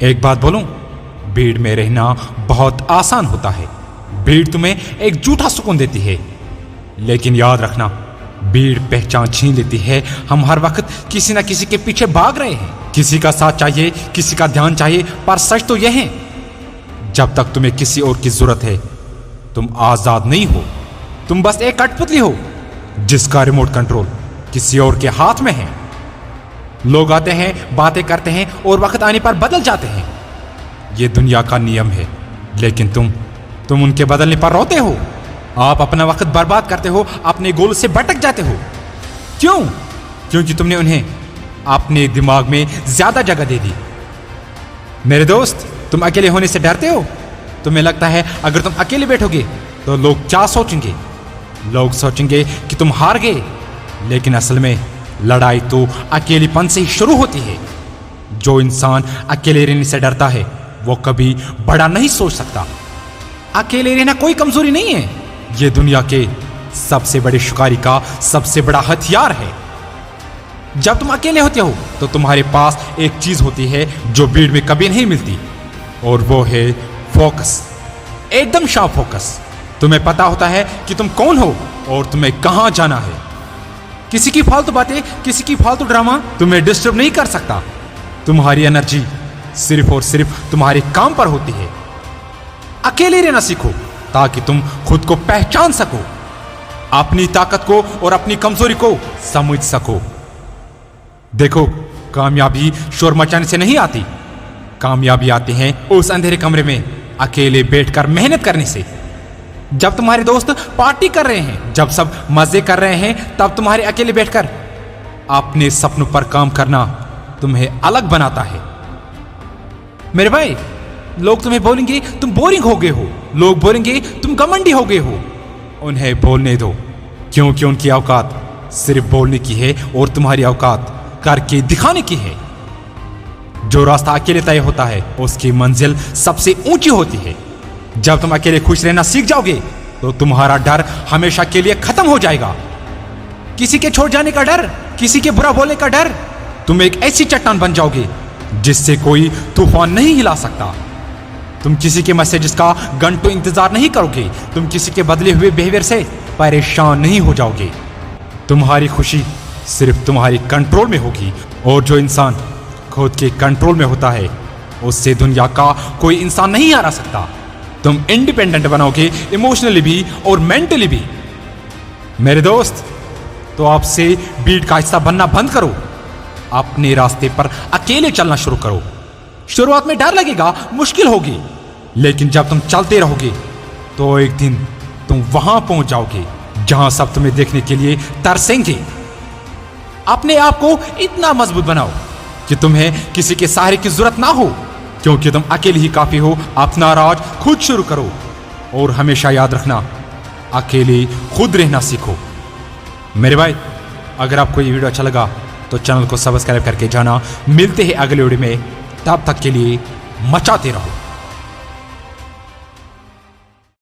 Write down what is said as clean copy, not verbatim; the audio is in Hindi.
एक बात बोलूं, भीड़ में रहना बहुत आसान होता है। भीड़ तुम्हें एक झूठा सुकून देती है, लेकिन याद रखना, भीड़ पहचान छीन लेती है। हम हर वक्त किसी न किसी के पीछे भाग रहे हैं। किसी का साथ चाहिए, किसी का ध्यान चाहिए, पर सच तो यह है, जब तक तुम्हें किसी और की जरूरत है, तुम आजाद नहीं हो। तुम बस एक कठपुतली हो जिसका रिमोट कंट्रोल किसी और के हाथ में है। लोग आते हैं, बातें करते हैं और वक्त आने पर बदल जाते हैं। यह दुनिया का नियम है, लेकिन तुम उनके बदलने पर रोते हो। आप अपना वक्त बर्बाद करते हो, अपने गोल से भटक जाते हो। क्यों? क्योंकि तुमने उन्हें अपने दिमाग में ज्यादा जगह दे दी। मेरे दोस्त, तुम अकेले होने से डरते हो। तुम्हें लगता है अगर तुम अकेले बैठोगे तो लोग क्या सोचेंगे। लोग सोचेंगे कि तुम हार गए, लेकिन असल में लड़ाई तो अकेलेपन से ही शुरू होती है। जो इंसान अकेले रहने से डरता है वो कभी बड़ा नहीं सोच सकता। अकेले रहना कोई कमजोरी नहीं है, यह दुनिया के सबसे बड़े शिकारी का सबसे बड़ा हथियार है। जब तुम अकेले होते हो तो तुम्हारे पास एक चीज होती है जो भीड़ में कभी नहीं मिलती, और वो है फोकस। एकदम शार्प फोकस। तुम्हें पता होता है कि तुम कौन हो और तुम्हें कहां जाना है। किसी की फालतू बातें, किसी की फालतू ड्रामा तुम्हें डिस्टर्ब नहीं कर सकता। तुम्हारी एनर्जी सिर्फ और सिर्फ तुम्हारे काम पर होती है। अकेले रहना सीखो ताकि तुम खुद को पहचान सको, अपनी ताकत को और अपनी कमजोरी को समझ सको। देखो, कामयाबी शोर मचाने से नहीं आती। कामयाबी आती है उस अंधेरे कमरे में अकेले बैठकर मेहनत करने से। जब तुम्हारे दोस्त पार्टी कर रहे हैं, जब सब मजे कर रहे हैं, तब तुम्हारे अकेले बैठकर अपने सपनों पर काम करना तुम्हें अलग बनाता है। मेरे भाई, लोग तुम्हें बोलेंगे तुम बोरिंग हो गए हो। लोग बोलेंगे तुम घमंडी हो गए हो। उन्हें बोलने दो, क्योंकि उनकी औकात सिर्फ बोलने की है और तुम्हारी औकात करके दिखाने की है। जो रास्ता अकेले तय होता है उसकी मंजिल सबसे ऊंची होती है। जब तुम अकेले खुश रहना सीख जाओगे तो तुम्हारा डर हमेशा के लिए खत्म हो जाएगा। किसी के छोड़ जाने का डर, किसी के बुरा बोलने का डर, तुम एक ऐसी चट्टान बन जाओगे जिससे कोई तूफान नहीं हिला सकता। तुम किसी के मैसेजेस का घंटों इंतजार नहीं करोगे। तुम किसी के बदले हुए बिहेवियर से परेशान नहीं हो जाओगे। तुम्हारी खुशी सिर्फ तुम्हारी कंट्रोल में होगी, और जो इंसान खुद के कंट्रोल में होता है उससे दुनिया का कोई इंसान नहीं हरा सकता। तुम इंडिपेंडेंट बनोगे, इमोशनली भी और मेंटली भी। मेरे दोस्त, तो आपसे भीड़ का हिस्सा बनना बंद करो। अपने रास्ते पर अकेले चलना शुरू करो। शुरुआत में डर लगेगा, मुश्किल होगी, लेकिन जब तुम चलते रहोगे तो एक दिन तुम वहां पहुंच जाओगे जहां सब तुम्हें देखने के लिए तरसेंगे। अपने आप को इतना मजबूत बनाओ कि तुम्हें किसी के सहारे की जरूरत ना हो, क्योंकि तुम अकेले ही काफी हो। अपना राज खुद शुरू करो, और हमेशा याद रखना, अकेले खुद रहना सीखो। मेरे भाई, अगर आपको ये वीडियो अच्छा लगा तो चैनल को सब्सक्राइब करके जाना। मिलते हैं अगले वीडियो में, तब तक के लिए मचाते रहो।